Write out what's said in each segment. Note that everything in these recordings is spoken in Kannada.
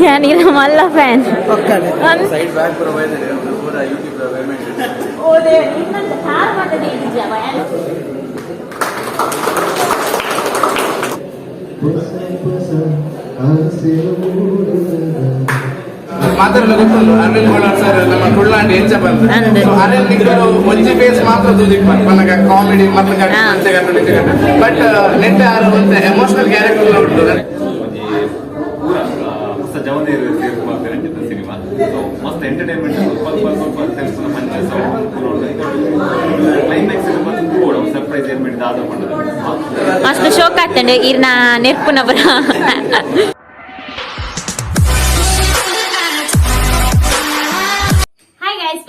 ಯಾನಿಲ್ಲ ಮಲ್ಲ ಫ್ಯಾನ್ ಸೈಡ್ ಬ್ಯಾಕ್ ಪ್ರೊವೈಡರ್ ಪೂರ ಯೂಟ್ಯೂಬ್ ಪೇಮೆಂಟ್ ಓದೆ ಇನ್ನೊಂದು ಕಾರ್ ಮಾತದೆ ಇದ್ದಿಜವ ಮಾತಾಡಲು ಗೊತ್ತಲ್ಲ ಅರವಿಂದ್ ಬೋಲಾರ್ ಸರ್ ನಮ್ಮ ತುಳುನಾಡು ಎಂಚ ಬಂದು ಅರವಿಂದ್ ಒಂಜಿ ಫೇಸ್ ಮಾತ್ರ ತುದಿಕ್ ಬಂದು ಕಾಮಿಡಿ ಮತ್ತೆ ಬಟ್ ನೆಟ್ ಯಾರು ಒಂದು ಎಮೋಷನಲ್ ಕ್ಯಾರೆಕ್ಟರ್ ಉಂಟು ಜವದೇರು ಸಿನಿಮಾ ಮಸ್ತ್ ಎಂಟರ್ಟೈನ್ಮೆಂಟ್ ಕ್ಲೈಮ್ಯಾಕ್ಸ್ ಸರ್ಪ್ರೈಸ್ ಏನ್ಮೆಂಟ್ ಆದ ಮಸ್ತ್ ಶೋಕ್ ಆಗ್ತಂಡೆ ಇರ್ನ ನೆರ್ಪುನವರ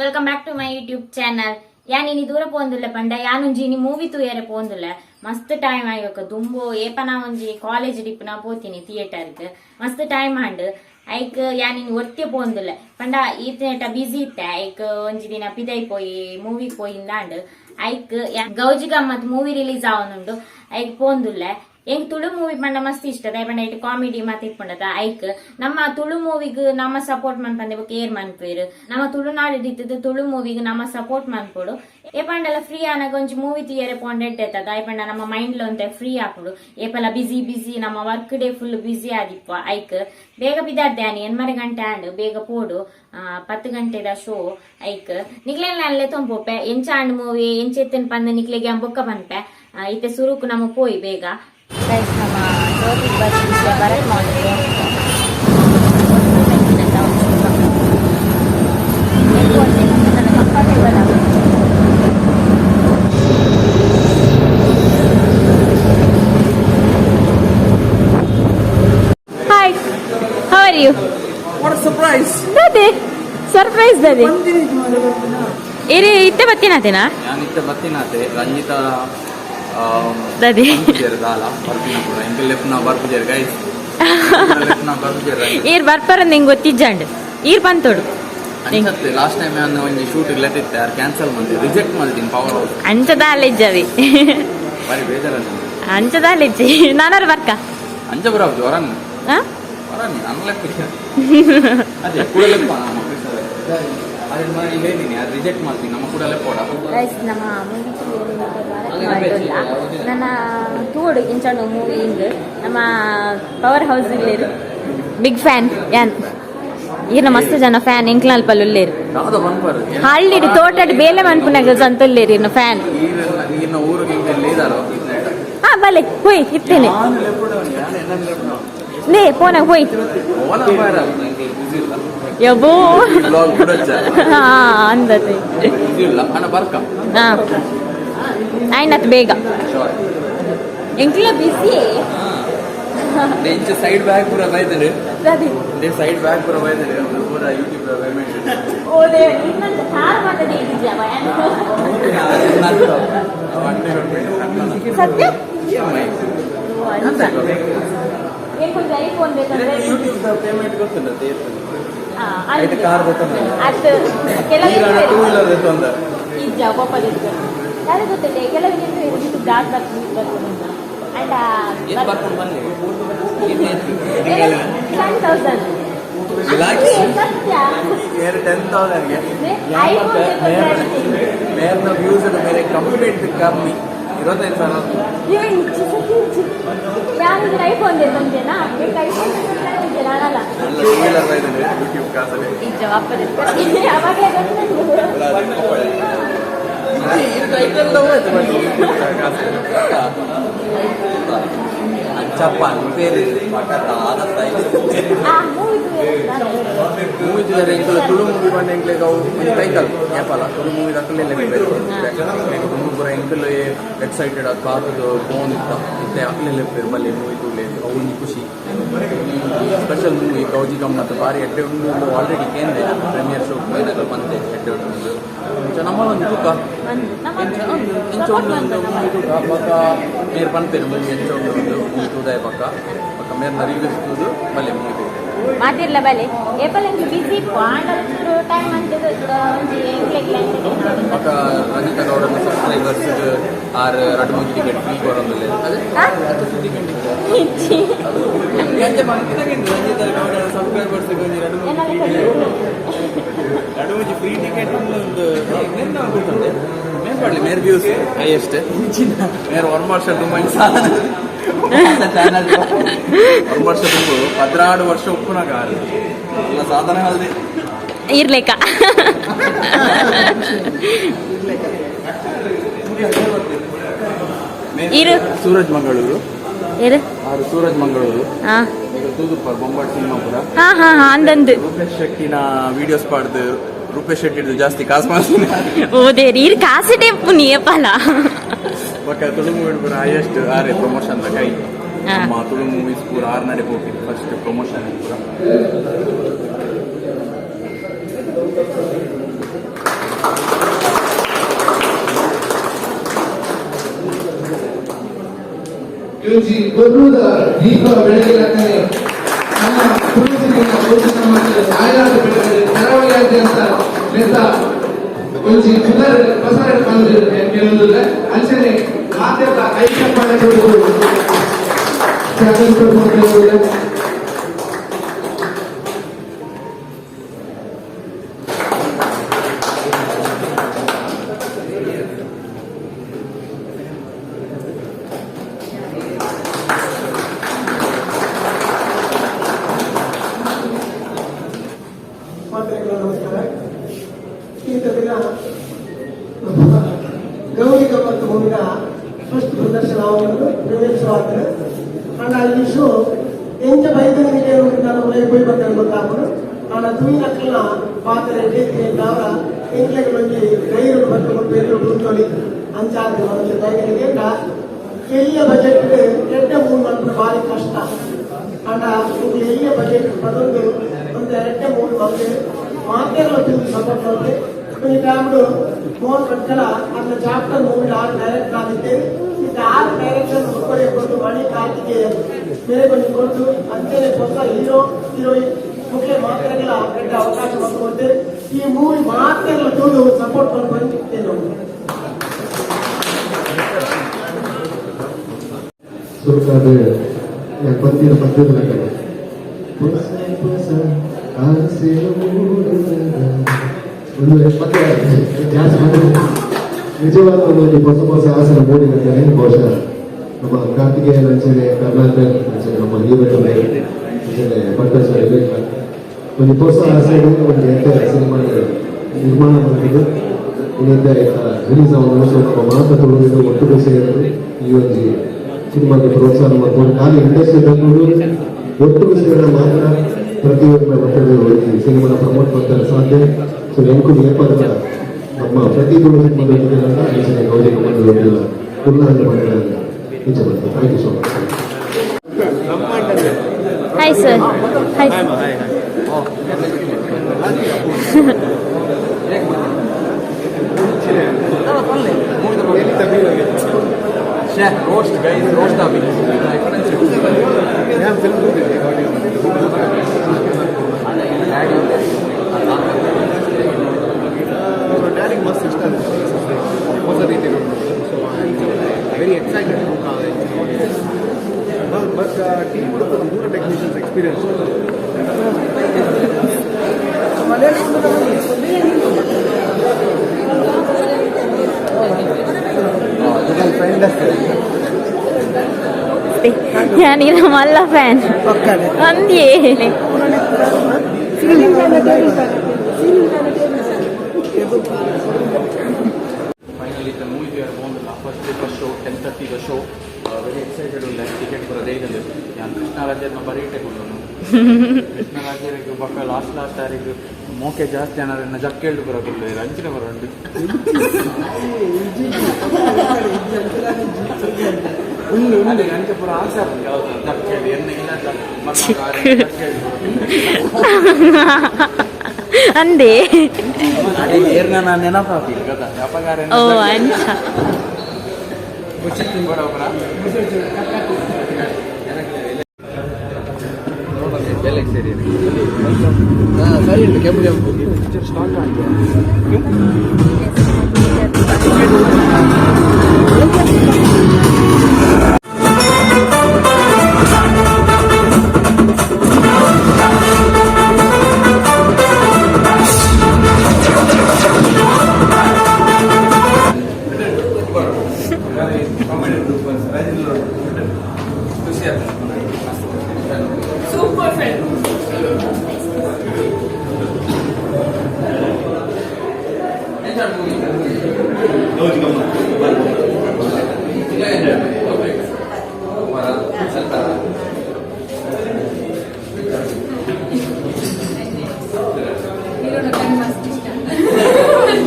welcome back to my YouTube channel యాని దూర పోందులే పండ యానుంజి మూవీ తూయರೆ పోందులే ಮಸ್ತ್ ಟೈಮ್ ಆಯ್ಕ ತುಂಬೋ ಏಪನ ಒಂಜಿ ಕಾಲೇಜ್ ಡಿಪ್ನ ಪೋತೀನಿ ಥಿಯೇಟರ್ಗೆ ಮಸ್ತ್ ಟೈಮ್ ಆಂಡ್ ಐಕ್ ಯಾನಿ ಒರ್ತಿ ಪೋಂದುಲೆ ಪಂಡ ಈತ ಬಿಸಿ ಇತ್ತೆ ಐಕ್ ಒಂಜಿ ದಿನ ಪಿದೈ ಪೋಯಿ ಮೂವಿ ಪೋಯಿಂದಾಂಡ್ ಐಕ್ ಗೌಜಿ ಗಮ್ಮತ್ ಮೂವಿ ರಿಲೀಸ್ ಆವನುಂಡು ಐಕ್ ಪೋಂದುಲ್ಲೆ ಎಂಗ್ ತುಳು ಮೂವಿ ಪಂಡ ಮಸ್ತ್ ಇಷ್ಟ ಪಂಡ ಇಟ್ಟು ಕಾಮಿಡಿ ಮಾತು ಇಟ್ಕೊಂಡದ ಐಕ್ ನಮ್ಮ ತುಳು ಮೂವಿಗ್ ನಮ್ಮ ಸಪೋರ್ಟ್ ಮನ್ಪಂದೆ ಕೇರ್ ಮನ್ಪೇರು ನಮ್ಮ ತುಳುನಾಡು ಇದ್ದಿದ್ದು ತುಳು ಮೂವಿಗ್ ನಮ್ಮ ಸಪೋರ್ಟ್ ಮನ್ಪೋಡು ಏ ಪಂಡಲ ಫ್ರೀ ಆನಾಗ ಒಂಜಿ ಮೂವಿ ತಿಯರೆ ಪೋಂಡೆಟ್ಟದ ಐ ಪಂಡ ನಮ್ಮ ಮೈಂಡ್ lo ಒಂತೆ ಫ್ರೀ ಆಪುಡು ಏಪಲ ಬಿಸಿ ನಮ್ಮ ವರ್ಕ್ ಡೇ ಫುಲ್ ಬಿಸಿ ಆದಿಪ್ಪ ಐಕ್ ಬೇಗ ಬಿದ್ದಾಡ್ದೆ ಆನಿ 8:30 ಗಂಟೆ ಆಂಡ್ ಬೇಗ ಪೋಡು 10 ಗಂಟೆದ ಶೋ ಐಕ್ ನಿಕ್ಲೆಲ್ಲ ಅಲ್ಲೇ ತೊಂಪೋಪೆ ಎಂಚ ಆಂಡ್ ಮೂವಿ ಎಂಚೆತ್ತನ್ ಪಂದ ನಿಕ್ಲೆಗೆ ಅಂಬೊಕ್ಕ ಪನ್ಪೆ ಇತ್ತೆ ಸುರುಕು ನಮ್ಮ ಪೋಯಿ ಬೇಗ ನಮ್ಮ ಜ್ಯೋತಿ ಭರತ್ ಮಾಡಿದ್ರು ಕಂಫರ್ಟೇಬಲ್ ಆಗುತ್ತೆ hi how are you what a surprise ದದೆ ಸರ್ಪ್ರೈಸ್ ದದೆ ಇರಿ ಇತ್ತೆ ಬತ್ತಿನಾತೆನಾ ನಾನು ಇತ್ತೆ ಬತ್ತಿನಾತೆ ರಂಜಿತಾ ದದೆ ಈರ್ ಬರ್ಪರ ನಿಂಗೆ ಗೊತ್ತಿಜ್ಜಂಡ್ ಈರ್ ಬಂತೋಡು ಲಾಸ್ಟ್ ಟೈಮ್ ನಾನು ಒಂದು ಶೂಟ್ ಲೆಟ್ಟಿತ್ತೆ ಯಾರು ಕ್ಯಾನ್ಸಲ್ ಮಾಡಿ ರಿಜೆಕ್ಟ್ ಮಾಡಿದ್ದೀನಿ ಪವರ್ ಹೌಸ್ ಅಂಚದಾಲಿಜ್ಜವಿ ಬಾರಿ ಬೇಜಾರಲ್ಲ ಅಂಚದಾಲಿಜ್ಜಿ ನಾನಾರು ಬರ್ಕ ಅಂಚ ಬರಬಹುದು ಹೊರನ್ನು ನಾನು ಅದೇ ಕೂಡ ರಿಜೆಕ್ಟ್ ಮಾಡ್ತೀನಿ ನಮ್ಮ ಕೂಡ ನಮ್ಮ ನನ್ನ ತೂಡು ಇಂಚಂಡು ಮೂವಿ ಹಿಂಗ್ ನಮ್ಮ ಪವರ್ ಹೌಸ್ ಇಲ್ಲೇರು ಬಿಗ್ ಫ್ಯಾನ್ ಯಾನ್ ಈರ್ನ ಮಸ್ತ್ ಜನ ಫ್ಯಾನ್ ಎಂಕ್ಲಾಲ್ ಪಲ್ಲುಲ್ಲೇರು ಹಳ್ಳಿಡಿ ತೋಟಡ್ ಬೇಲೆ ಮನ್ಪುನಾಗ ಸಂತುಲ್ಲೇರು ಇರ್ನ ಫ್ಯಾನ್ ಹಾ ಬಲೆ ಹೋಯ್ ಇತ್ತೇನೆ ಲೇ ಪೋನಾಗ ಹೋಯ್ ಯಬೋ ಅಂದತೆ ಆಯ್ನತ್ ಬೇಗ ಎಂಕ್ಲ ಬಿಸಿ ಸೈಡ್ ಬ್ಯಾಗ್ ಪೂರ ಬೈದರೆ ಸೈಡ್ ಬ್ಯಾಗ್ ಪೂರ ಬೈದರೆ ಪೂರ ಯೂಟ್ಯೂಬ್ ಪೇಮೆಂಟ್ ಓದೆ ಇನ್ನೊಂದು ಕಾರ್ ಮಾತದೆ ಇದ್ದಿಜವ ಸತ್ಯ ಕೊಂಚ ಐಫೋನ್ ಬೇಕಂದ್ರೆ ಯೂಟ್ಯೂಬ್ ಪೇಮೆಂಟ್ ಗೊತ್ತಿಲ್ಲ ಅದು ಯಾರು ಗೊತ್ತಿಲ್ಲ ಕೆಲವರಿಗೆ ಗಾಸ್ ಮೇಲೆ ಕಂಪ್ಲೀಟ್ ಕಮ್ಮಿ 25 ಯಾರಿಗೆ ಐಫೋನ್ ತಂದೇನಾ ಚಪ್ಪ ಬೇರೆ ಮೂವಿ ತುಳು ಮೂವಿ ಬಂದ ಎಂಕ್ಲೆಗೆ ಅವು ಕೈಕಲ್ ಏಪಲ ತುಳು ಮೂವಿ ದಕ್ಕಲೆಲ್ಲ ಪೂರ ಎಂಕಲ್ ಎಕ್ಸೈಟೆಡ್ ಕಾದು ಫೋನ್ ಇತ್ತೆ ಅಕ್ಲೆಲ್ಲ ಬಲ್ಲಿ ಮೂವಿ ತುಳ್ಳೆ ಅವ್ನಿಗೆ ಖುಷಿ ಸ್ಪೆಷಲ್ ಮೂವಿ ಗೌಜಿ ಗಮ್ಮತ್ ಭಾರಿ ಎಡ್ಡೆ ಉಂಡು ಆಲ್ರೆಡಿ ಕೇಂದ್ರ ಪ್ರೀಮಿಯರ್ ಶೋ ಏನಾದ್ರು ಬಂದೆ ಎಡ್ಡೆ ಉಂಡು ನಮ್ಮಲ್ಲೊಂದು ತೂಕ ಎಂಚ ಒಂದು ಮೂವಿ ತೂಕ ಪಕ್ಕ ಮೇರ್ ಪನ್ಪೇರು ಮೂವಿ ಎಂಚ ಒಂದು ತೂದಾಯ ಪಕ್ಕ ಮೇರ್ನ ರಿವ್ಯೂಸ್ ತೂದು ಬಲ್ಲೆ ಮೂವಿ ಮಾತಿರ್ಲ ಬಲೆ ಏಪಲ್ ಒಂದು ಬಿಸಿ ಆಂಡಷ್ಟು ಟೈಮ್ ಅಂತ ಒಂದು ఒక Ranjitha Gowda subscribers or 2-3 ticket free కొరందులే అదే అంటే మనకి రంజిత గౌడ సబ్స్క్రైబర్స్ కొని 2-3 ఫ్రీ ಟಿಕೆಟ್ ಒಂದು నేను అనుకుంటుండే నేను పడలే మేర్ వ్యూస్ హైయెస్ట్ మేర్ 1 ವರ್ಷ ತುಂಬ ಸಾಧನ ಚಾನಲ್ 1 ವರ್ಷ ತುಂಬ 16 ವರ್ಷ ಉಪ್ಪುನ ಕಾರು ಎಲ್ಲ ಸಾಧನ ಅಲ್ಲದೆ ಇರ್ಲೇಕ ಇರು ಸೂರಜ್ ಮಂಗಳೂರು ಇರು ಸೂರಜ್ ಮಂಗಳೂರು ಹಾ ತೂದುಪ್ಪರ್ ಬೊಂಬಾಟ್ ಸಿನಿಮಾಪುರ ಹಾ ಹಾ ಹಾ ಅಂದಂದು ರೂಪೇಶ್ ಶೆಟ್ಟಿನ ವಿಡಿಯೋಸ್ ಪಾಡ್ದು ರೂಪೇಶ್ ಶೆಟ್ಟಿದು ಜಾಸ್ತಿ ಕಾಸು ಮಾಡ್ತೀನಿ ಓದೇರಿ ಇರು ಕಾಸು ಟೆಂಪು ನೀಯಪ್ಪಲ್ಲ ಪಕ್ಕ ತುಳು ಮೂವಿ ಪೂರ ಹೈಯೆಸ್ಟ್ ಆರೆ ಪ್ರಮೋಷನ್ ಕೈ ನಮ್ಮ ತುಳು ಮೂವೀಸ್ ಪೂರ 6 ನಡೆ ಹೋಗಿ ಫಸ್ಟ್ ಪ್ರಮೋಷನ್ ಪೂರ ಯೋಜಿ ಕೊಲ್ಲೂದ ದೀಪ ಬೆಳಗಿಲಾಗ್ತದೆ ನಮ್ಮ ತುಳುಸಿನ ಪೋಷಣ ಮಾಡ್ತಾರೆ ಆಯಾದ ಬೆಳೆದರೆ ಕರಾವಳಿಯಾದ್ಯಂತ ನೆತ್ತ ಒಂಜಿ ಸುಧಾರ ಪ್ರಸಾರ ಕೇಳುವುದಿಲ್ಲ ಅಂಚನೆ ಮಾಧ್ಯಮ ಐಕ್ಯ ಮಾಡಿಕೊಳ್ಳುವುದು ನಮಸ್ಕಾರ. ಇಂಥ ದಿನ ಗೌರಿ ಗಮ್ಮತ್ ಮೂವಿನ ಫಸ್ಟ್ ಪ್ರದರ್ಶನವನ್ನು ನಿರ್ವಹಿಸುವಾಗ್ತದೆ ಅಂಡ್ ಈ ಶೋ ಎಂಚ ಬೈದನಿಗೆ ನಾನು ಹೋಗಿ ಬರ್ತೇನೆ ಗೊತ್ತಾಗೋದು ನಾನು ತುಯಿನಕ್ಕಲ್ಲ ಪಾತ್ರ ಅವರ ಎಂಕ್ಲೆಗಳಲ್ಲಿ ಗೈರು ಮತ್ತು ಬೇರು ಗುರುತೊಳಿ ಅಂಚಾದ ಮನುಷ್ಯ ದೈನಿಗೆ ಎಲ್ಲಿಯ ಬಜೆಟ್ ಎರಡೇ 3 ಮಂತ್ರ ಭಾರಿ ಕಷ್ಟ ಅಂಡ ಎಲ್ಲಿಯ ಬಜೆಟ್ ಅದೊಂದು ಒಂದು 2-3 ಮಂತ್ರ ಮಾಧ್ಯಮ ಸಪೋರ್ಟ್ ಮಾಡಿದೆ ಈ ಟೈಮ್ಡು ಫೋನ್ ಕಟ್ಟಲ ಅದನ್ನ ಚಾಪ್ಟರ್ ಮೂವಿ ಡೈರೆಕ್ಟ್ ಆಗಿದ್ದೆ ಈಗ 6 ಡೈರೆಕ್ಷನ್ ಒಬ್ಬರೇ ಬಂದು ಮಣಿ ಕಾರ್ತಿಕೇಯ ಬೇರೆ ಬಂದು ಕೊಟ್ಟು ಅಂತೇಳಿ ಹೊಸ ಹೀರೋ ಹೀರೋಯಿನ್ ಮುಖ್ಯ ಮಾತ್ರೆಗಳ ಕೆಟ್ಟ ಅವಕಾಶ ಮಾಡಿಕೊಡ್ತೆ ಈ ಮೂವಿ ಮಾತ್ರೆಗಳ ತುಳು ಸಪೋರ್ಟ್ ಮಾಡ್ಕೊಂಡು ನಾವು ಸುರುಕಾದ ಪದ್ಯದ ಪದ್ಯದ ಒಂದು ಪದ್ಯ ಡ್ಯಾನ್ಸ್ ಮಾಡಿ ನಿಜವಾದ ಒಂದು ಹೊಸ ಆಸನ ಮೂಡಿದಂತೆ ಬಹುಶಃ ನಮ್ಮ ಕಾರ್ತಿಕೇಯ ಅಂಚನೆ ಕರ್ನಾಟಕ ಅಂಚನೆ ನಮ್ಮ ಹೀರೋಯಿನ್ ಅಂಚನೆ ಪಟ್ಟೇಶ್ವರ ಒಂದು ಹೊಸ ಆಸೆ ಒಂದು ಎಂತ ಸಿನಿಮಾ ನಿರ್ಮಾಣ ಮಾಡಿದ್ದು ಇನ್ನಿಂದ ರಿಲೀಸ್ ಆಗುವ ನಮ್ಮ ಮಾತು ತುಳುವಿನ ಒಟ್ಟುಗೆ ಸೇರಿದ್ರು ಈ ಒಂದು ಸಿನಿಮಾಗೆ ಪ್ರೋತ್ಸಾಹ ಮಾಡ್ಕೊಂಡು ಖಾಲಿ ಇಂಡಸ್ಟ್ರಿ ಒಟ್ಟುಗೆ ಸೇರಿದ ಮಾತ್ರ ಪ್ರತಿಯೊಬ್ಬರ ಮಕ್ಕಳು ಈ ಸಿನಿಮಾನ ಪ್ರಮೋಟ್ ಮಾಡ್ತಾರೆ ಸಾಧ್ಯ ಸೊ ಎಂಕು ನೇಪಾಳದ ನಮ್ಮ ಪ್ರತಿ ತುಳು ಸಿನಿಮಾದ ಅಂಚನೆ ಗೌರಿ ಗಮ್ಮತ್ ಪುನಃ ಮಾಡಿದ ನಿಜ ಬರ್ತದೆ. Thank you so much. Hi sir. Hi roast guys, roast up. Daddy must understand ಹೊಸ ರೀತಿ so very excited but team ಮೂರು ಟೆಕ್ನಿಷಿಯನ್ಸ್ ಎಕ್ಸ್ಪೀರಿಯನ್ಸ್ ഞാനീ മല്ല ഫാൻ അന്ത്യേ Finally, the movie we are on the first show, 10:30 the show. Very excited on that ticket for a day. ഞാൻ കൃഷ്ണരാജನ ಬರೀಟೆ ಕೊಡೋನು ಕೃಷ್ಣರಾಜರಿಗೆ ಬಕ್ಕ ಲಾಸ್ಟ್ ತಾರೀಕು ಮೋಕೆ ಜಾಸ್ತಿ ಅನ್ನೋದನ್ನ ಜಕ್ಕೇಳ್ದು ಬರೋದಿಲ್ಲ ಅಂಚಿನ ಬರೋದು ಅದೇ ನನಗೆ ಪೂರ ಆಸೆ ಆಗ್ತದೆ ಯಾವ್ದು ಜಕ್ಕೇಳಿ ಎಣ್ಣೆಗಿಲ್ಲ ಅಂದೇ ಏರ್ನ ನೆನಪಾಗ್ತಿಲ್ಲ ಗೊತ್ತಾ ಅಪಗಾರ ಓ ಅಂಚ ಬರೋಬ್ರ ಎಲ್ಲ ಸರಿ ಸರಿ ಉಂಟು ಕೆಂಪು ಕೆಂಪು ಸ್ಟಾರ್ಟ್ ಆಗಿದೆ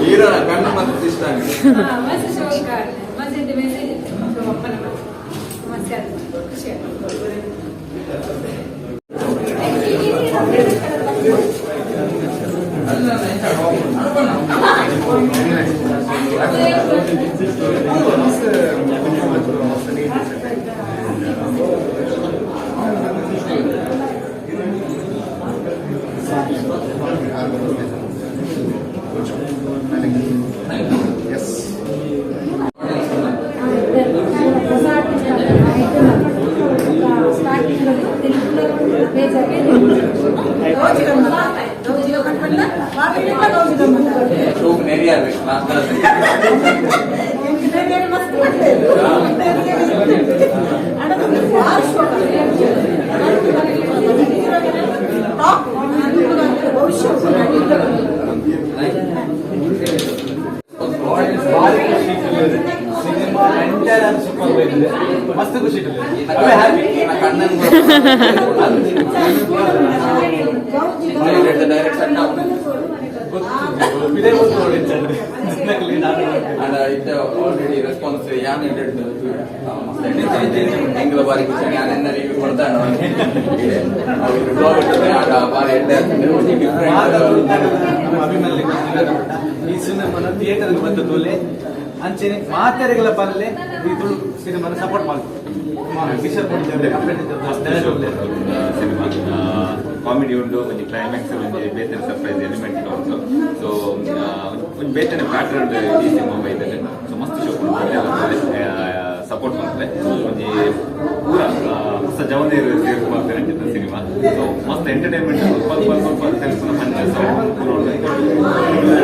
ಹೀರೋ ಕಣ್ಣು ಮತ್ತೆ ಇಷ್ಟ ಮಸ್ತ್ ಖುಷಿ ಆಲ್ರೆಡಿ ರೆಸ್ಪಾನ್ಸ್ ಯಾನ್ ಹೆಂಗಳ ಬಾರಿ ಯಾನೆಲ್ಲ ರಿವ್ಯೂ ಕೊಡ್ತಾನೆ ಬಾರಿ ಈ ಸಿನಿಮಾನ ಥಿಯೇಟರ್ ಬಂದದ್ದು ಅಂಚೆನೆ ಮಾತೆರೆಗಳ ಪಲ್ಲೆ ಈ ತುಳು ಸಿನಿಮಾನ ಸಪೋರ್ಟ್ ಮಾಡ್ತಾರೆ ಸಿನಿಮಾ ಕಾಮಿಡಿ ಉಂಟು ಒಂದು ಕ್ಲೈಮ್ಯಾಕ್ಸ್ ಒಂದು ಬೇತನೆ ಸರ್ಪ್ರೈಸ್ ಎಲಿಮೆಂಟ್ ಉಂಟು ಸೊ ಒಂದು ಬೇತನೆ ಪ್ಯಾಟರ್ನ್ ಈ ಸಿನಿಮಾ ಬೈದರೆ ಸೊ ಮಸ್ತ್ ಶೋ ಸಪೋರ್ಟ್ ಮಾಡ್ತಾರೆ ಒಂದು ಪೂರ ಹೊಸ ಜವನೇರು ಸೇರ್ಕೊಳ್ತಾರೆ ರಂಜಿತ ಸಿನಿಮಾ ಸೊ ಮಸ್ತ್ ಎಂಟರ್ಟೈನ್ಮೆಂಟ್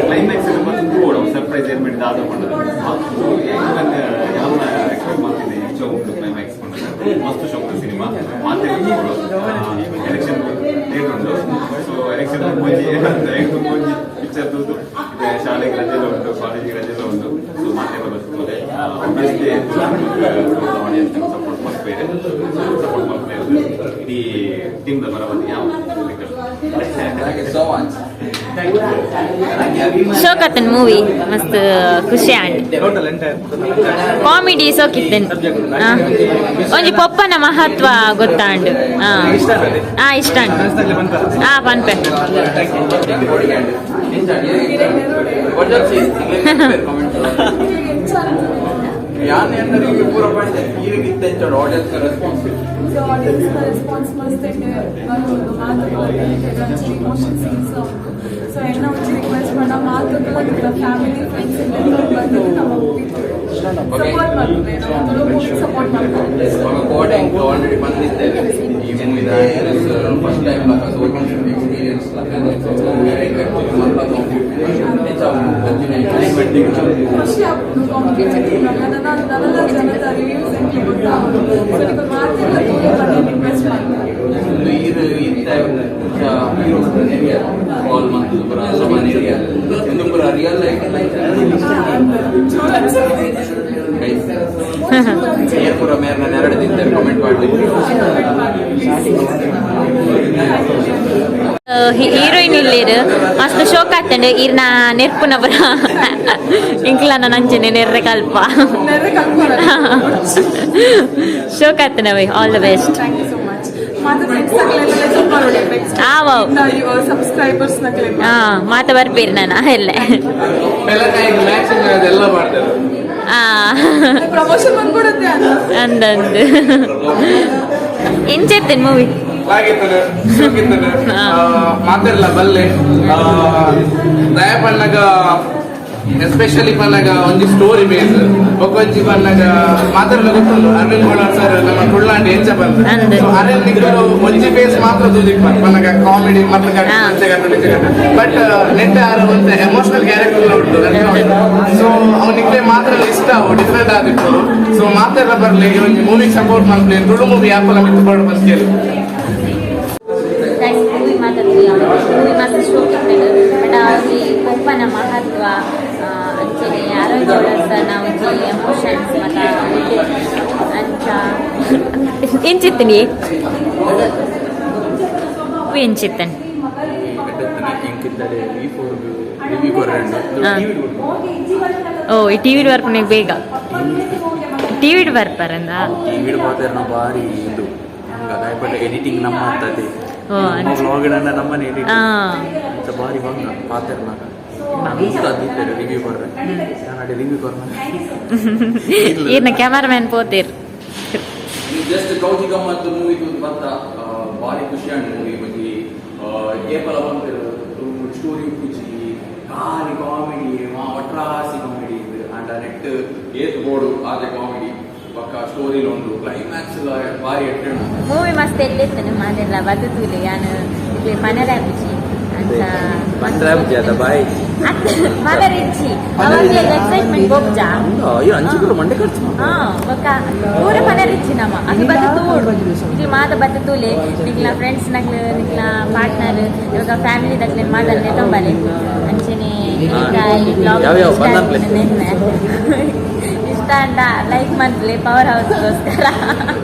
ಕ್ಲೈಮ್ಯಾಕ್ಸ್ ಬಂದು ಸರ್ಪ್ರೈಸ್ ಎಲಿಮೆಂಟ್ ಆದ ಮಾಡೋದು ಯಾವ ಎಕ್ಸ್ಪೆಕ್ಟ್ ಮಾಡ್ತಿದ್ದೆ ಹೆಚ್ಚು ಉಂಟು ಕ್ಲೈಮ್ಯಾಕ್ಸ್ ಮಸ್ತ್ ಶೋಕ ಸಿನಿಮಾ ಮಾತೆ ಎಲೆಕ್ಷನ್ ಡೇಟ್ ಉಂಟು ಸೊ ಎಲೆಕ್ಷನ್ ಮುಂಚೆ ಪಿಕ್ಚರ್ ತೂತು ಶಾಲೆಗೆ ರಜೆಲ್ಲ ಉಂಟು ಕಾಲೇಜಿಗೆ ರಜೆಲ್ಲ ಉಂಟು ಸೊ ಮಾತೆ ಬರುತ್ತೆ ಆಡಿಯನ್ಸ್ ಸಪೋರ್ಟ್ ಮಾಡ್ತಾರೆ ಸಪೋರ್ಟ್ ಮಾಡ್ತಾರೆ ಇಡೀ ಟೀಮ್ ಬರಬಂದು ಯಾವ ಶೋಕತ್ತನ್ ಮೂವಿ ಮಸ್ತ್ ಖುಷಿ ಆಂಡ್ ಕಾಮಿಡಿ ಸೋಕಿತ್ತೇನ್ ಒಂಜಿ ಪೊಪ್ಪನ ಮಹತ್ವ ಗೊತ್ತಾಂಡ್ ಇಷ್ಟ ಪನ್ಪೆ ಯಾನ್ ಏನಾದ್ರು ಪೂರ ಮಾಡಿದೆ ಈಗಿತ್ತ ಆಡಿಯನ್ಸ್ ರೆಸ್ಪಾನ್ಸ್ ರೆಸ್ಪಾನ್ಸ್ ಮಸ್ತ್ ಇಮೋಷನ್ ಸೀನ್ಸ್ ಸೊ என்ன வந்து ரிக்வெஸ்ட் பண்ணா மாத்துக்குள்ள ஃபேமிலி ஃப்ரெண்ட்ஸ் வந்து நம்ம ಸಪೋರ್ಟ್ ಮಾಡ್ತೀವಿ ನಾವು ಸಪೋರ್ಟ್ ಮಾಡ್ತೀವಿ ಕೋಡೆ ಆಲ್ರೆಡಿ ಬಂದಿದೆ ಈ ಮೂವಿ ಫಸ್ಟ್ ಟೈಮ್ ಎಕ್ಸ್ಪೀರಿಯನ್ಸ್ ಖುಷಿ ಆಗ್ಬೋದು ಕಾಂಪಿಟೇಟಿವ್ ನನ್ನೆಲ್ಲ ಜನದ ರಿವ್ಯೂಸ್ ಹೆಂಗೆ ಗೊತ್ತಾಗೋದು ಸೊ ಮಾತೆಲ್ಲ ರಿಕ್ವೆಸ್ಟ್ ಮಾಡ್ತೀವಿ ಪೂರ ಮೇರೆ ನಾನು 2 ದಿನ ಕಮೆಂಟ್ ಮಾಡ್ತೀನಿ ಹೀರೋಯಿನ್ ಇಲ್ಲಿರು ಮಸ್ತ್ ಶೋಕ್ ಆಗ್ತಂಡೆ ಇರ್ನ ನೆರ್ಪುನ ಬರ ಇಂಕ್ಲ ನಂಚನೆ ನೆರ್ರೆ ಕಲ್ಪ ಶೋಕ್ ಆಗ್ತಾನೆ ಆಲ್ ದ ಬೆಸ್ಟ್ ಮಾತ ಬರ್ಬೇರಿ ನಾನು ಎಲ್ಲ ಅಂದಂದು ಎಂಚೆತ್ತೇನು ಮೂವಿ ಮಾತೆಲ್ಲ ಬಲ್ಲೆ ದಯ ಪನ್ನಗ ಎಸ್ಪೆಷಲಿ ಪನ್ನಗ ಒಂಜಿ ಸ್ಟೋರಿ ಬೇಸ್ ಬೊಕೊಂಜಿ ಪನ್ನಗ ಮಾತೆಲ್ಲ ಗೊತ್ತುಂಡು ಅರವಿಂದ್ ಬೋಳಾರ್ ಸರ್ ನಮ್ಮ ತುಳ್ಳಾಂಡಿ ಎಂಚ ಬಂದು ಅರವಿಂದ್ ನಿಕ್ಕರು ಒಂಜಿ ಬೇಸ್ ಮಾತ್ರ ದೂದಿಕ್ ಪನ್ನಗ ಕಾಮಿಡಿ ಮತ್ತೆ ಬಟ್ ನೆಟ್ ಆರು ಒಂದು ಎಮೋಷನಲ್ ಕ್ಯಾರೆಕ್ಟರ್ ಉಂಟು ಸೊ ಅವನಿಗೆ ಮಾತ್ರ ಇಷ್ಟ ಅವು ಡಿಫ್ರೆಂಟ್ ಆಗಿತ್ತು ಸೊ ಮಾತೆಲ್ಲ ಬರ್ಲಿ ಒಂದು ಮೂವಿಗೆ ಸಪೋರ್ಟ್ ಮಾಡ್ಲಿ ತುಳು ಮೂವಿ ಆ್ಯಪಲ್ಲ ಮಿತ್ಕೊಂಡು ಬಂದು ಕೇಳಿ ಮೂವಿ ಮಾತಾಡ್ತೀವಿ ಮೂವಿ ಮಾತ್ರ ಸ್ಟೋರಿ ಬಟ್ ಅವ್ರಿಗೆ ಕೊಪ್ಪನ ಮಹತ್ವ ಅಂಚನೆ ಅರವಿಂದ್ ಬೋಳಾರ್ ಸರ್ ನಾವು ಎಮೋಷನ್ಸ್ ಮತ್ತು ಅಂಚ ಎಂಚಿತ್ತೀನಿ ಎಂಚಿತ್ತನ್ ಓ ಈ ಟಿವಿ ಬರ್ಪನೆ ಬೇಗ ಟಿವಿ ಬರ್ಪಾರಂದ ಟಿವಿ ಮಾತಾಡ ಭಾರಿ ಇದು ಹಂಗ ಎಡಿಟಿಂಗ್ ನಮ್ಮ ಆಗ್ತದೆ ವ್ಲಾಗ್ ನಮ್ಮನೆ ಎಡಿಟಿಂಗ್ ಭಾರಿ ಬಂಗ ಪಾತೆರ್ನಾಗ ರಿವ್ಯೂ ಕೊಡ್ರೆ ನಾನು ರಿವ್ಯೂ ಕೊಡ್ರೆ ಏನ ಕ್ಯಾಮರಾಮ್ಯಾನ್ ಪೋತೀರ್ ಜಸ್ಟ್ ಗೌಜಿ ಗಮ್ಮತ್ ಮೂವಿ ಬಂತ ಭಾರಿ ಖುಷಿ ಆಂಡ್ ಮೂವಿ ಬಗ್ಗೆ ಏಪಲ ಬಂದಿರು ಸ್ಟೋರಿ ಕುಚಿ ಕಾಲಿ ಕಾಮಿಡಿ ಒಟ್ರಾಸಿ ಕಾಮಿಡಿ ಅಂಡ್ ನೆಟ್ ಏತ್ ಬೋರ್ಡು ಆದ ಕಾಮಿಡಿ ಪಕ್ಕ ಸ್ಟೋರಿ ಉಂಟು ಕ್ಲೈಮ್ಯಾಕ್ಸ್ ಭಾರಿ ಎಟ್ಟೆಣ್ಣು ಮೂವಿ ಮಸ್ತ್ ಎಲ್ಲಿರ್ತೇನೆ ಮಾತೆಲ್ಲ ಬದುಕುಲಿ ಯಾನು ಇಲ್ಲಿ ಮನರಾಪಿಸಿ ಅಂತ ಮಂತ್ರಾಪಿಸಿ ಅದ ಬಾಯ್ ಮನರಿಚ್ಚಿ ಅವಾಗ ಎಕ್ಸೈಟ್ಮೆಂಟ್ ಬೋಗ್ಜಾ ಅಯ್ಯೋ ಅಂಚಿಗಳು ಮಂಡೆ ಖರ್ಚು ಬೊಕ್ಕ ಪೂರ ಮನರಿಚ್ಚಿ ನಮ್ಮ ಅದು ಬದುಕು ಇಲ್ಲಿ ಮಾತ ಬದುಕುಲೆ ನಿಕ್ಲ ಫ್ರೆಂಡ್ಸ್ ನಕ್ಲ ನಿಕ್ಲ ಪಾರ್ಟ್ನರ್ ಇವಾಗ ಫ್ಯಾಮಿಲಿ ದಕ್ಲೆ ಮಾತಲ್ಲೇ ತೊಂಬಲೆ ಅಂಚೆನೆ ಇಷ್ಟ ಅಂಡ ಲೈಕ್ ಮಂತ್ಲಿ ಪವರ್ ಹೌಸ್ಗೋಸ್ಕರ